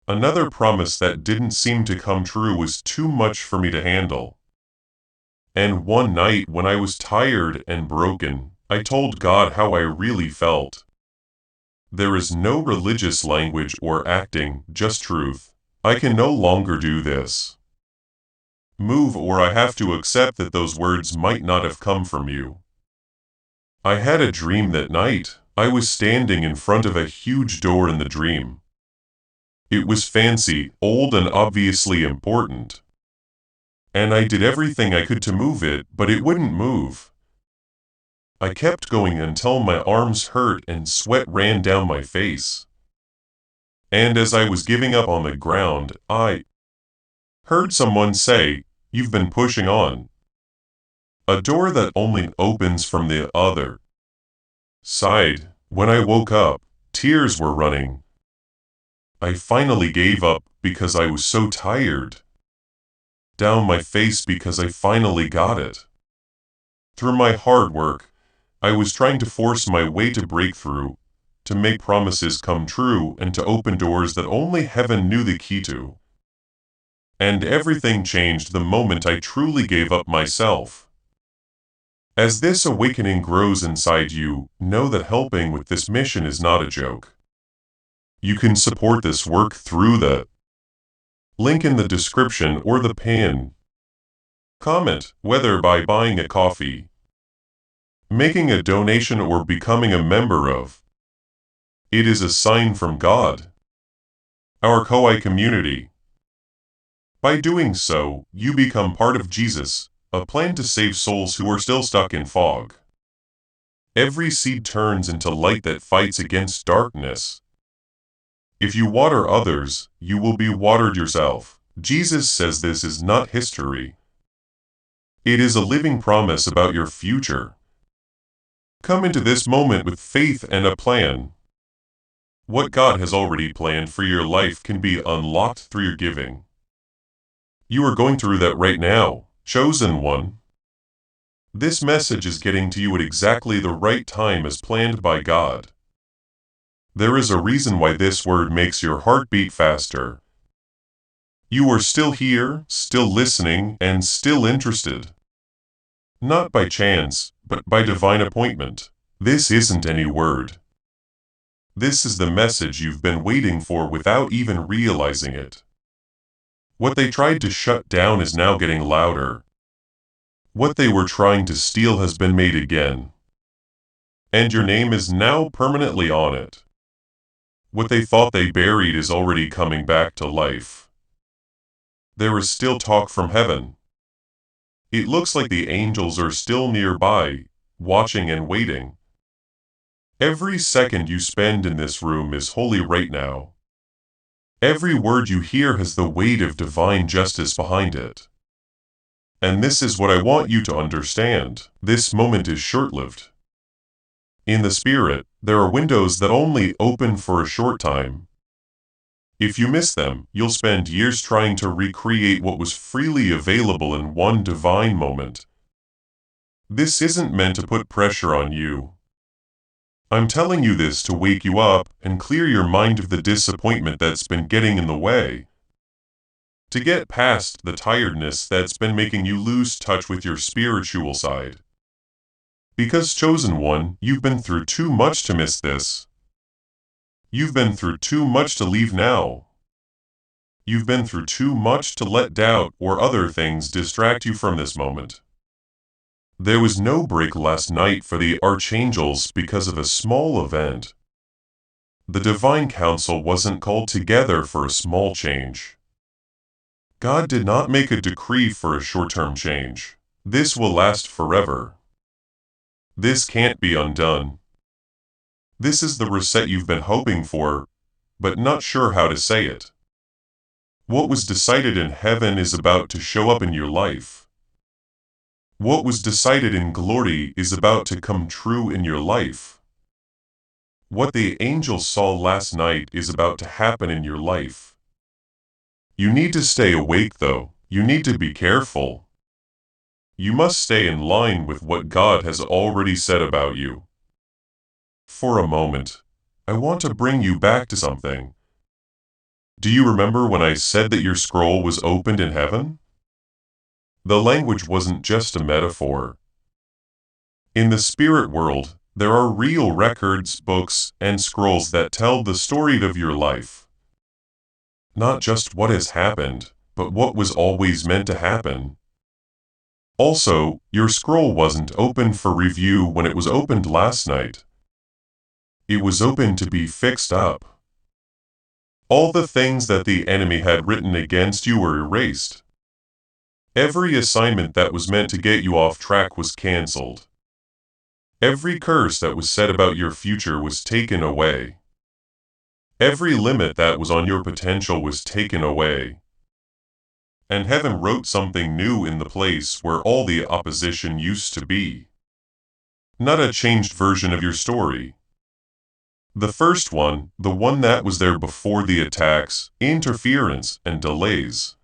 Another promise that didn't seem to come true was too much for me to handle. And one night when I was tired and broken, I told God how I really felt. There is no religious language or acting, just truth. I can no longer do this. Move, or I have to accept that those words might not have come from you. I had a dream that night. I was standing in front of a huge door in the dream. It was fancy, old, and obviously important. And I did everything I could to move it, but it wouldn't move. I kept going until my arms hurt and sweat ran down my face. And as I was giving up on the ground, I heard someone say, "You've been pushing on a door that only opens from the other side." When I woke up, tears were running. I finally gave up because I was so tired. Down my face because I finally got it. Through my hard work, I was trying to force my way to breakthrough, to make promises come true, and to open doors that only heaven knew the key to. And everything changed the moment I truly gave up myself. As this awakening grows inside you, know that helping with this mission is not a joke. You can support this work through the link in the description or the pin. Comment, whether by buying a coffee, making a donation, or becoming a member of. It is a sign from God, our Koi community. By doing so, you become part of Jesus, a plan to save souls who are still stuck in fog. Every seed turns into light that fights against darkness. If you water others, you will be watered yourself. Jesus says this is not history. It is a living promise about your future. Come into this moment with faith and a plan. What God has already planned for your life can be unlocked through your giving. You are going through that right now, chosen one. This message is getting to you at exactly the right time as planned by God. There is a reason why this word makes your heart beat faster. You are still here, still listening, and still interested. Not by chance, but by divine appointment. This isn't any word. This is the message you've been waiting for without even realizing it. What they tried to shut down is now getting louder. What they were trying to steal has been made again. And your name is now permanently on it. What they thought they buried is already coming back to life. There is still talk from heaven. It looks like the angels are still nearby, watching and waiting. Every second you spend in this room is holy right now. Every word you hear has the weight of divine justice behind it. And this is what I want you to understand. This moment is short-lived. In the spirit, there are windows that only open for a short time. If you miss them, you'll spend years trying to recreate what was freely available in one divine moment. This isn't meant to put pressure on you. I'm telling you this to wake you up and clear your mind of the disappointment that's been getting in the way. To get past the tiredness that's been making you lose touch with your spiritual side. Because chosen one, you've been through too much to miss this. You've been through too much to leave now. You've been through too much to let doubt or other things distract you from this moment. There was no break last night for the Archangels because of a small event. The Divine Council wasn't called together for a small change. God did not make a decree for a short-term change. This will last forever. This can't be undone. This is the reset you've been hoping for, but not sure how to say it. What was decided in heaven is about to show up in your life. What was decided in glory is about to come true in your life. What the angels saw last night is about to happen in your life. You need to stay awake though. You need to be careful. You must stay in line with what God has already said about you. For a moment, I want to bring you back to something. Do you remember when I said that your scroll was opened in heaven? The language wasn't just a metaphor. In the spirit world, there are real records, books, and scrolls that tell the story of your life. Not just what has happened, but what was always meant to happen. Also, your scroll wasn't open for review when it was opened last night. It was open to be fixed up. All the things that the enemy had written against you were erased. Every assignment that was meant to get you off track was canceled. Every curse that was said about your future was taken away. Every limit that was on your potential was taken away. And heaven wrote something new in the place where all the opposition used to be. Not a changed version of your story. The first one, the one that was there before the attacks, interference, and delays.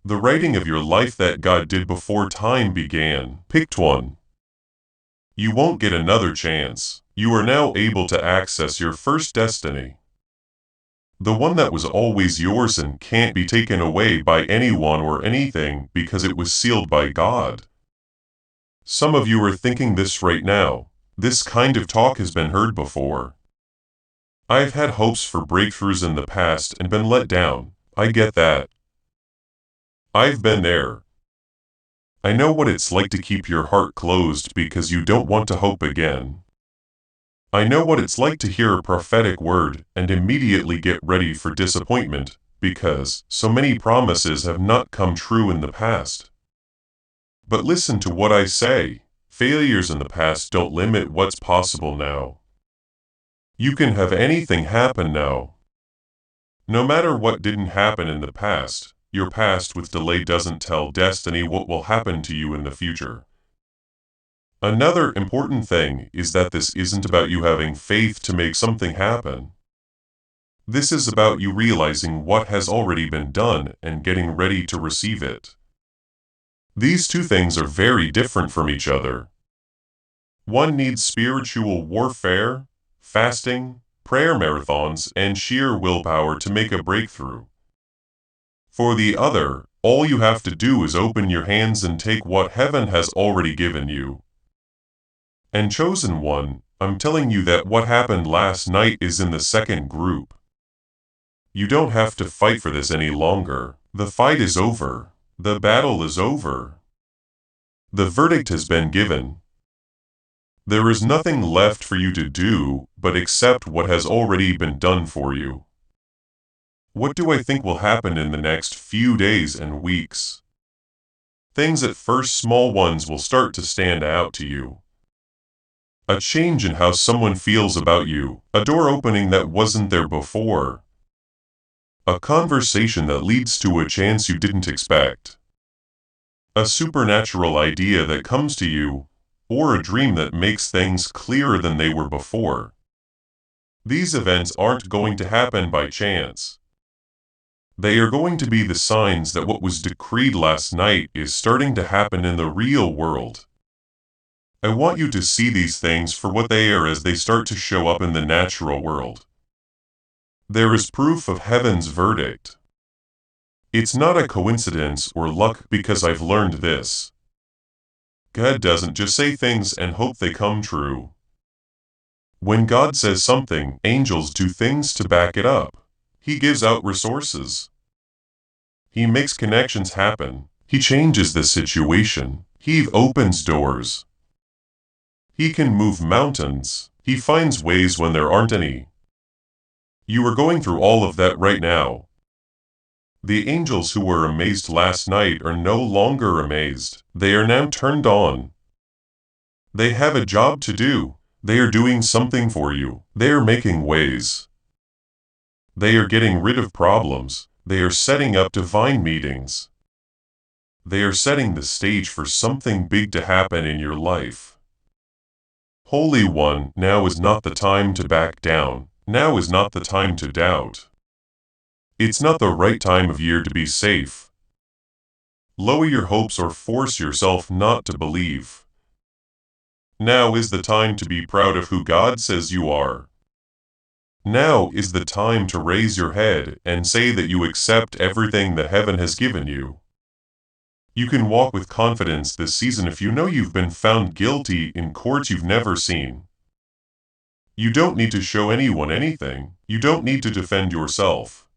The writing of your life that God did before time began. Picked one. You won't get another chance. You are now able to access your first destiny. The one that was always yours and can't be taken away by anyone or anything because it was sealed by God. Some of you are thinking this right now. This kind of talk has been heard before. I've had hopes for breakthroughs in the past and been let down. I get that. I've been there. I know what it's like to keep your heart closed because you don't want to hope again. I know what it's like to hear a prophetic word and immediately get ready for disappointment because so many promises have not come true in the past. But listen to what I say. Failures in the past don't limit what's possible now. You can have anything happen now. No matter what didn't happen in the past, your past with delay doesn't tell destiny what will happen to you in the future. Another important thing is that this isn't about you having faith to make something happen. This is about you realizing what has already been done and getting ready to receive it. These two things are very different from each other. One needs spiritual warfare, fasting, prayer marathons, and sheer willpower to make a breakthrough. For the other, all you have to do is open your hands and take what heaven has already given you. And chosen one, I'm telling you that what happened last night is in the second group. You don't have to fight for this any longer. The fight is over. The battle is over. The verdict has been given. There is nothing left for you to do but accept what has already been done for you. What do I think will happen in the next few days and weeks? Things at first, small ones, will start to stand out to you. A change in how someone feels about you, a door opening that wasn't there before. A conversation that leads to a chance you didn't expect. A supernatural idea that comes to you, or a dream that makes things clearer than they were before. These events aren't going to happen by chance. They are going to be the signs that what was decreed last night is starting to happen in the real world. I want you to see these things for what they are as they start to show up in the natural world. There is proof of heaven's verdict. It's not a coincidence or luck because I've learned this. God doesn't just say things and hope they come true. When God says something, angels do things to back it up. He gives out resources. He makes connections happen. He changes the situation. He opens doors. He can move mountains. He finds ways when there aren't any. You are going through all of that right now. The angels who were amazed last night are no longer amazed. They are now turned on. They have a job to do. They are doing something for you. They are making ways. They are getting rid of problems. They are setting up divine meetings. They are setting the stage for something big to happen in your life. Holy One, now is not the time to back down. Now is not the time to doubt. It's not the right time of year to be safe. Lower your hopes or force yourself not to believe. Now is the time to be proud of who God says you are. Now is the time to raise your head and say that you accept everything that heaven has given you. You can walk with confidence this season if you know you've been found guilty in courts you've never seen. You don't need to show anyone anything. You don't need to defend yourself.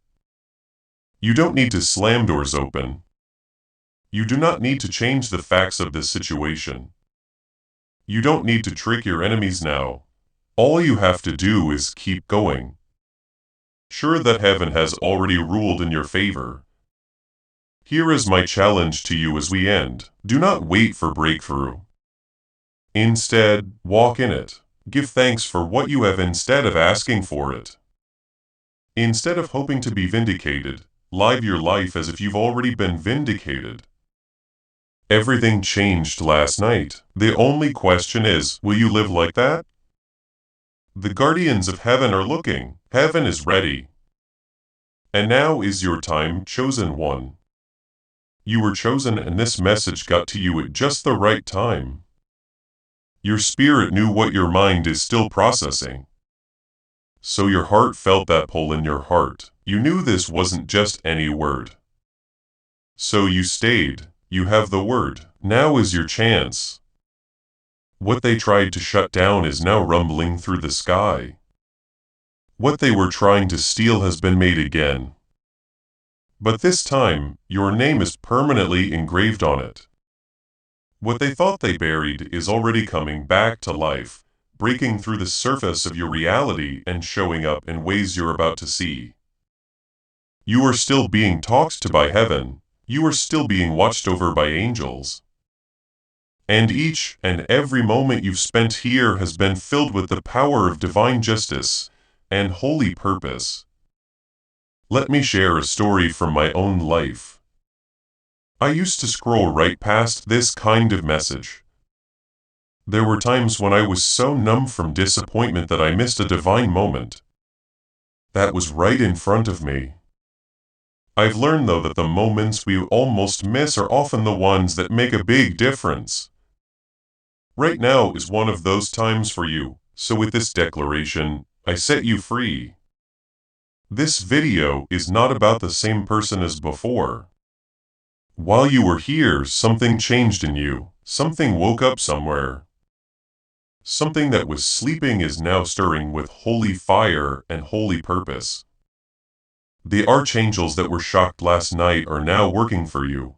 You don't need to slam doors open. You do not need to change the facts of this situation. You don't need to trick your enemies now. All you have to do is keep going. Sure that heaven has already ruled in your favor. Here is my challenge to you as we end. Do not wait for breakthrough. Instead, walk in it. Give thanks for what you have instead of asking for it. Instead of hoping to be vindicated, live your life as if you've already been vindicated. Everything changed last night. The only question is, will you live like that? The guardians of heaven are looking. Heaven is ready. And now is your time, chosen one. You were chosen and this message got to you at just the right time. Your spirit knew what your mind is still processing. So your heart felt that pull in your heart. You knew this wasn't just any word. So you stayed. You have the word. Now is your chance. What they tried to shut down is now rumbling through the sky. What they were trying to steal has been made again. But this time, your name is permanently engraved on it. What they thought they buried is already coming back to life, breaking through the surface of your reality and showing up in ways you're about to see. You are still being talked to by heaven. You are still being watched over by angels. And each and every moment you've spent here has been filled with the power of divine justice and holy purpose. Let me share a story from my own life. I used to scroll right past this kind of message. There were times when I was so numb from disappointment that I missed a divine moment. That was right in front of me. I've learned though that the moments we almost miss are often the ones that make a big difference. Right now is one of those times for you, so with this declaration, I set you free. This video is not about the same person as before. While you were here, something changed in you. Something woke up somewhere. Something that was sleeping is now stirring with holy fire and holy purpose. The archangels that were shocked last night are now working for you.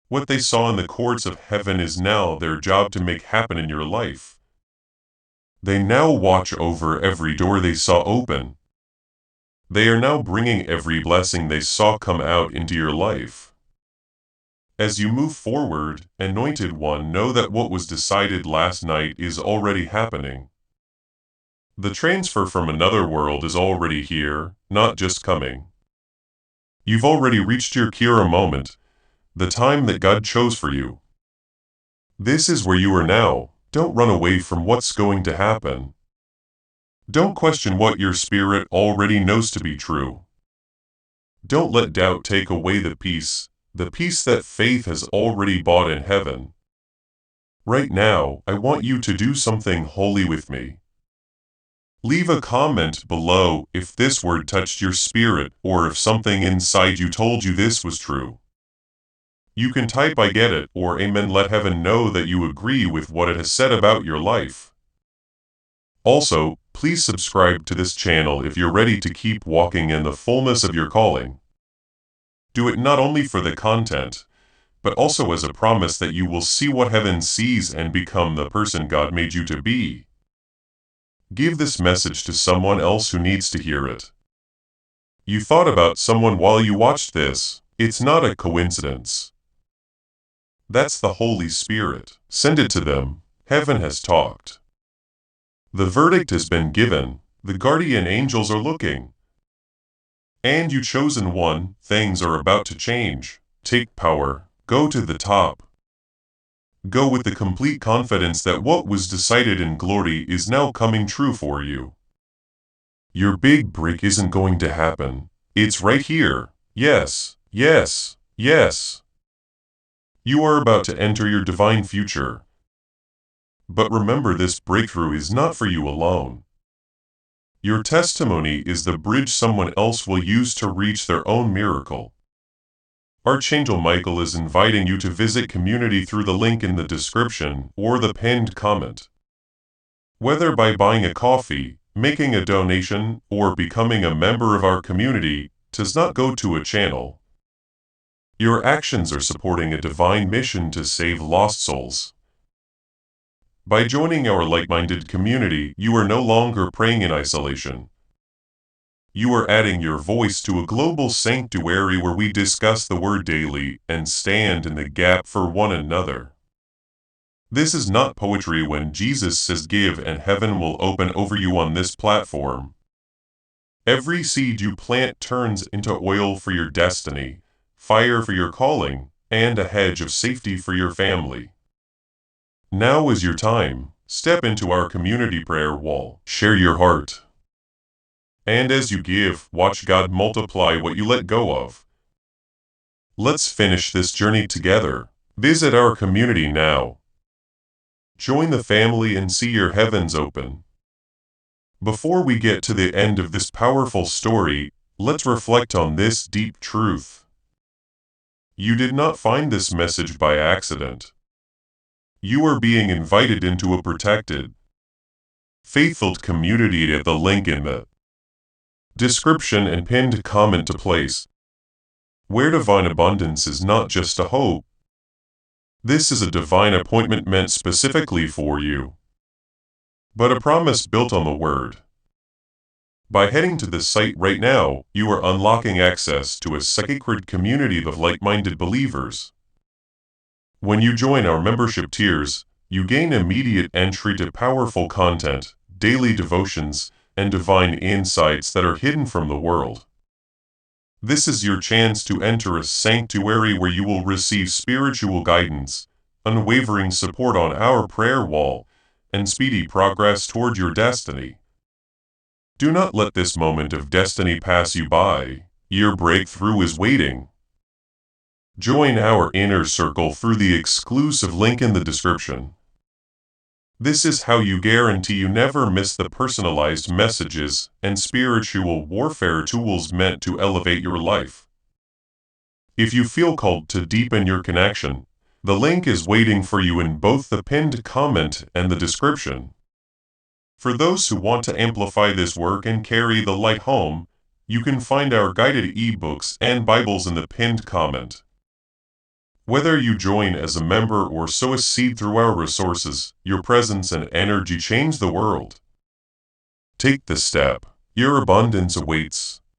What they saw in the courts of heaven is now their job to make happen in your life. They now watch over every door they saw open. They are now bringing every blessing they saw come out into your life. As you move forward, Anointed One, know that what was decided last night is already happening. The transfer from another world is already here, not just coming. You've already reached your Kira moment, the time that God chose for you. This is where you are now. Don't run away from what's going to happen. Don't question what your spirit already knows to be true. Don't let doubt take away the peace that faith has already bought in heaven. Right now, I want you to do something holy with me. Leave a comment below if this word touched your spirit or if something inside you told you this was true. You can type I get it or amen. Let heaven know that you agree with what it has said about your life. Also, please subscribe to this channel if you're ready to keep walking in the fullness of your calling. Do it not only for the content, but also as a promise that you will see what heaven sees and become the person God made you to be. Give this message to someone else who needs to hear it. You thought about someone while you watched this. It's not a coincidence. That's the Holy Spirit. Send it to them. Heaven has talked. The verdict has been given. The guardian angels are looking. And you chosen one, things are about to change. Take power. Go to the top. Go with the complete confidence that what was decided in glory is now coming true for you. Your big break isn't going to happen. It's right here. Yes, yes, yes. You are about to enter your divine future. But remember, this breakthrough is not for you alone. Your testimony is the bridge someone else will use to reach their own miracle. Archangel Michael is inviting you to visit community through the link in the description or the pinned comment. Whether by buying a coffee, making a donation, or becoming a member of our community, does not go to a channel. Your actions are supporting a divine mission to save lost souls. By joining our like-minded community, you are no longer praying in isolation. You are adding your voice to a global sanctuary where we discuss the Word daily and stand in the gap for one another. This is not poetry when Jesus says give and heaven will open over you on this platform. Every seed you plant turns into oil for your destiny, fire for your calling, and a hedge of safety for your family. Now is your time. Step into our community prayer wall. Share your heart. And as you give, watch God multiply what you let go of. Let's finish this journey together. Visit our community now. Join the family and see your heavens open. Before we get to the end of this powerful story, let's reflect on this deep truth. You did not find this message by accident. You are being invited into a protected, faithful community at the link in the description and pinned comment to place, where divine abundance is not just a hope. This is a divine appointment meant specifically for you, but a promise built on the Word. By heading to this site right now, you are unlocking access to a sacred community of like-minded believers. When you join our membership tiers, you gain immediate entry to powerful content, daily devotions, and divine insights that are hidden from the world. This is your chance to enter a sanctuary where you will receive spiritual guidance, unwavering support on our prayer wall, and speedy progress toward your destiny. Do not let this moment of destiny pass you by. Your breakthrough is waiting. Join our inner circle through the exclusive link in the description. This is how you guarantee you never miss the personalized messages and spiritual warfare tools meant to elevate your life. If you feel called to deepen your connection, the link is waiting for you in both the pinned comment and the description. For those who want to amplify this work and carry the light home, you can find our guided ebooks and Bibles in the pinned comment. Whether you join as a member or sow a seed through our resources, your presence and energy change the world. Take the step. Your abundance awaits.